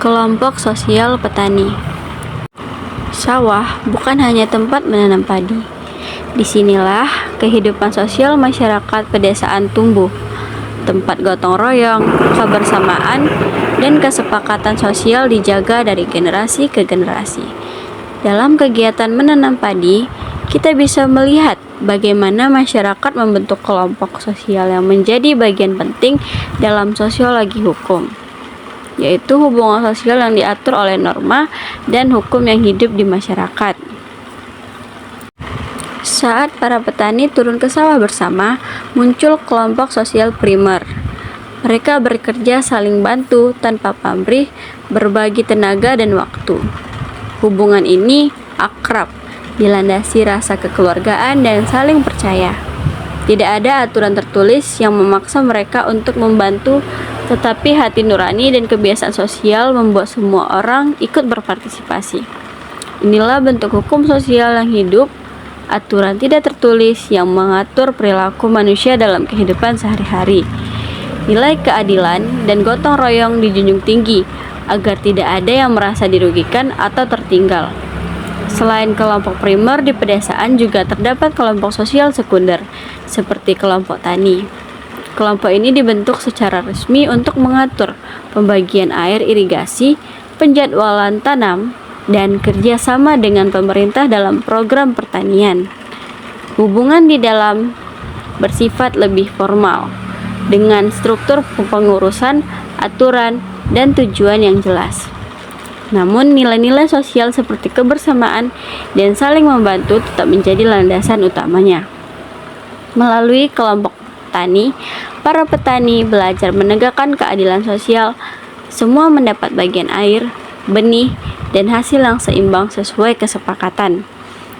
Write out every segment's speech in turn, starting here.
Kelompok sosial petani. Sawah bukan hanya tempat menanam padi. Disinilah kehidupan sosial masyarakat pedesaan tumbuh. Tempat gotong royong, kebersamaan, dan kesepakatan sosial dijaga dari generasi ke generasi. Dalam kegiatan menanam padi, kita bisa melihat bagaimana masyarakat membentuk kelompok sosial yang menjadi bagian penting dalam sosiologi hukum, yaitu hubungan sosial yang diatur oleh norma dan hukum yang hidup di masyarakat. Saat para petani turun ke sawah bersama, muncul kelompok sosial primer. Mereka bekerja saling bantu tanpa pamrih, berbagi tenaga dan waktu. Hubungan ini akrab, dilandasi rasa kekeluargaan dan saling percaya. Tidak ada aturan tertulis yang memaksa mereka untuk membantu, tetapi hati nurani dan kebiasaan sosial membuat semua orang ikut berpartisipasi. Inilah bentuk hukum sosial yang hidup, aturan tidak tertulis yang mengatur perilaku manusia dalam kehidupan sehari-hari. Nilai keadilan dan gotong royong dijunjung tinggi agar tidak ada yang merasa dirugikan atau tertinggal. Selain kelompok primer di pedesaan juga terdapat kelompok sosial sekunder, seperti kelompok tani. Kelompok ini dibentuk secara resmi untuk mengatur pembagian air irigasi, penjadwalan tanam, dan kerjasama dengan pemerintah dalam program pertanian. Hubungan di dalam bersifat lebih formal, dengan struktur pengurusan, aturan, dan tujuan yang jelas. Namun nilai-nilai sosial seperti kebersamaan dan saling membantu tetap menjadi landasan utamanya. Melalui kelompok tani, para petani belajar menegakkan keadilan sosial. Semua mendapat bagian air, benih, dan hasil yang seimbang sesuai kesepakatan.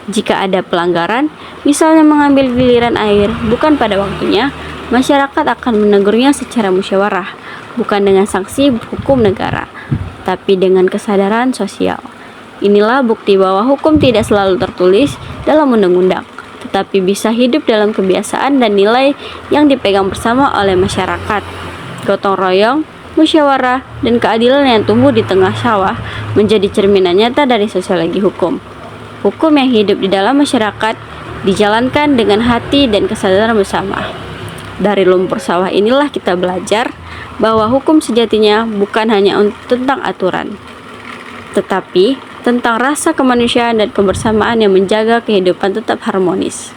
Jika ada pelanggaran, misalnya mengambil giliran air bukan pada waktunya, masyarakat akan menegurnya secara musyawarah, bukan dengan sanksi hukum negara, tapi dengan kesadaran sosial. Inilah bukti bahwa hukum tidak selalu tertulis dalam undang-undang, tetapi bisa hidup dalam kebiasaan dan nilai yang dipegang bersama oleh masyarakat. Gotong royong, musyawarah, dan keadilan yang tumbuh di tengah sawah menjadi cerminan nyata dari sosiologi hukum. Hukum yang hidup di dalam masyarakat dijalankan dengan hati dan kesadaran bersama. Dari lumpur sawah inilah kita belajar bahwa hukum sejatinya bukan hanya tentang aturan, tetapi tentang rasa kemanusiaan dan kebersamaan yang menjaga kehidupan tetap harmonis.